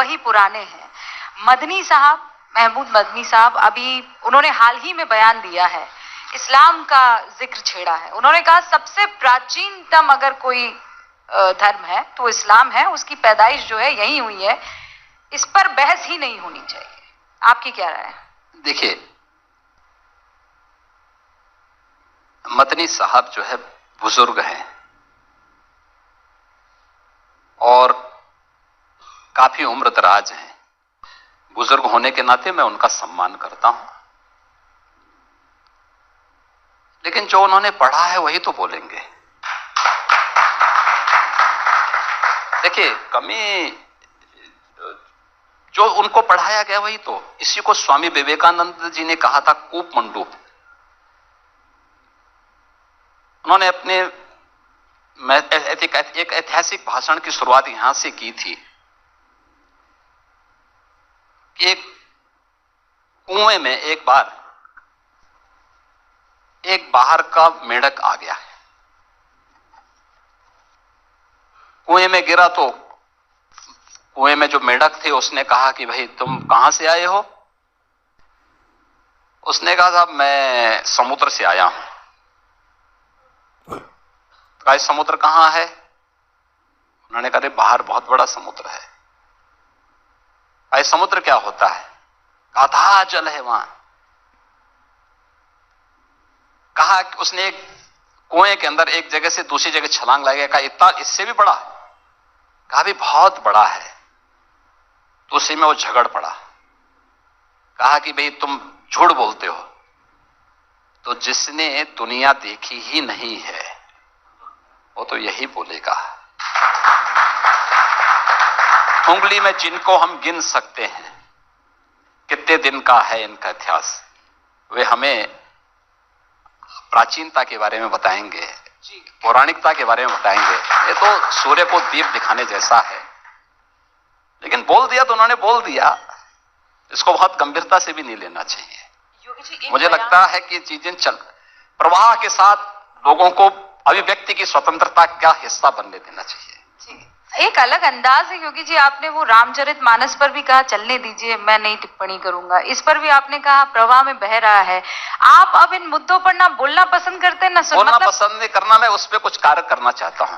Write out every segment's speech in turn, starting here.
ही पुराने हैं। मदनी साहब, महमूद मदनी साहब, अभी उन्होंने हाल ही में बयान दिया है, इस्लाम का जिक्र छेड़ा है। उन्होंने कहा सबसे प्राचीनतम अगर कोई धर्म है तो इस्लाम है, उसकी पैदाइश जो है यही हुई है, इस पर बहस ही नहीं होनी चाहिए। आपकी क्या राय है? देखिए, मदनी साहब जो है बुजुर्ग हैं और काफी उम्र दराज हैं। बुजुर्ग होने के नाते मैं उनका सम्मान करता हूं, लेकिन जो उन्होंने पढ़ा है वही तो बोलेंगे। देखिए, कमी जो उनको पढ़ाया गया वही तो, इसी को स्वामी विवेकानंद जी ने कहा था कूप मंडूप। उन्होंने अपने एक ऐतिहासिक भाषण की शुरुआत यहां से की थी कि एक कुएं में एक बार एक बाहर का मेंढक आ गया, कुएं में गिरा तो कुएं में जो मेंढक थे उसने कहा कि भाई तुम कहां से आए हो? उसने कहा साहब मैं समुद्र से आया हूं। कहा समुद्र कहां है? उन्होंने कहा बाहर बहुत बड़ा समुद्र है। कहा समुद्र क्या होता है? कहा अथाह जल है वहां। कहा उसने एक कुएं के अंदर एक जगह से दूसरी जगह छलांग लगाया। कहा इतना इससे भी बड़ा? कहा भी बहुत बड़ा है। तो उसी में वो झगड़ पड़ा। कहा कि भाई तुम झूठ बोलते हो। तो जिसने दुनिया देखी ही नहीं है वो तो यही बोलेगा। उंगली में जिनको हम गिन सकते हैं कितने दिन का है इनका इतिहास, वे हमें प्राचीनता के बारे में बताएंगे, पौराणिकता के बारे में बताएंगे। ये तो सूर्य को दीप दिखाने जैसा है। लेकिन बोल दिया तो उन्होंने बोल दिया, इसको बहुत गंभीरता से भी नहीं लेना चाहिए। मुझे लगता है कि चीजें चल प्रवाह के साथ लोगों को अभिव्यक्ति की स्वतंत्रता का हिस्सा बनने देना चाहिए। एक अलग अंदाज है योगी जी, आपने वो रामचरितमानस पर भी कहा चलने दीजिए, मैं नहीं टिप्पणी करूंगा। इस पर भी आपने कहा प्रवाह में बह रहा है। आप अब इन मुद्दों पर ना बोलना पसंद करते ना बोलना पसंद नहीं करना, मैं उस पर कुछ कार्य करना चाहता हूं।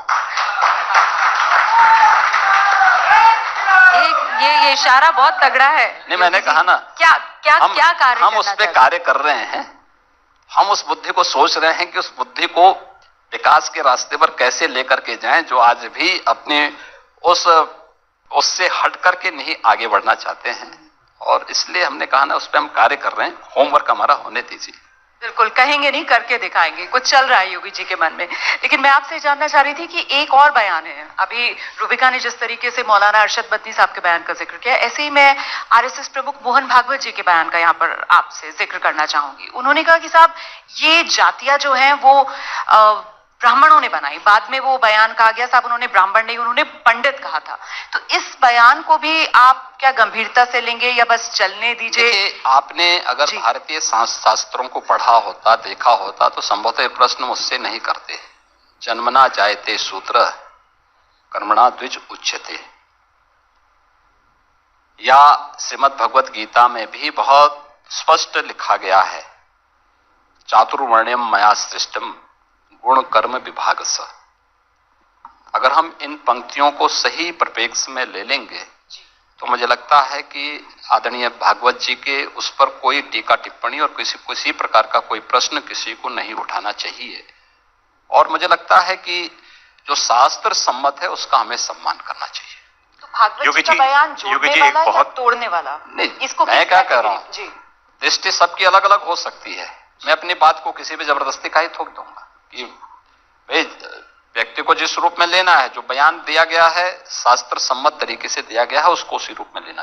ये इशारा बहुत तगड़ा है। नहीं, मैंने कहा ना क्या कार्य हम उस पर कार्य कर रहे हैं। हम उस बुद्धि को सोच रहे हैं कि उस बुद्धि को विकास के रास्ते पर कैसे लेकर के जाएं, जो आज भी अपने उससे हट करके नहीं आगे बढ़ना चाहते हैं। और इसलिए हमने कहा ना उस पर हम कार्य कर रहे हैं। होमवर्क हमारा होने दीजिए। बिल्कुल, कहेंगे नहीं करके दिखाएंगे। कुछ चल रहा है योगी जी के मन में। लेकिन मैं आपसे जानना चाह रही थी कि एक और बयान है। अभी रूबिका ने जिस तरीके से मौलाना अरशद मदनी साहब के बयान का जिक्र किया, ऐसे ही मैं आरएसएस प्रमुख मोहन भागवत जी के बयान का यहाँ पर आपसे जिक्र करना चाहूंगी। उन्होंने कहा कि साहब ये जातियां जो हैं वो ब्राह्मणों ने बनाई, बाद में वो बयान कहा गया साहब उन्होंने ब्राह्मण नहीं, उन्होंने पंडित कहा था। तो इस बयान को भी आप क्या गंभीरता से लेंगे या बस चलने दीजिए? आपने अगर भारतीय शास्त्रों को पढ़ा होता, देखा होता, तो संभवतः प्रश्न मुझसे नहीं करते। जन्मना जायते शूद्र कर्मणा द्विज उच्यते, या श्रीमद् भगवत गीता में भी बहुत स्पष्ट लिखा गया है चातुर्वर्ण्यम मया सृष्टम गुण कर्म विभाग स। अगर हम इन पंक्तियों को सही परिप्रेक्ष्य में ले लेंगे तो मुझे लगता है कि आदरणीय भागवत जी के उस पर कोई टीका टिप्पणी और किसी प्रकार का कोई प्रश्न किसी को नहीं उठाना चाहिए। और मुझे लगता है कि जो शास्त्र सम्मत है उसका हमें सम्मान करना चाहिए। तो भागवत जी का बयान जोड़ने वाला या तोड़ने वाला? नहीं, इसको मैं क्या कह रहा हूं, दृष्टि सबकी अलग अलग हो सकती है। मैं अपनी बात को किसी भी जबरदस्ती का ही थोप दूंगा कि भाई व्यक्ति को जिस रूप में लेना है, जो बयान दिया गया है शास्त्र सम्मत तरीके से दिया गया है, उसको उसी रूप में लेना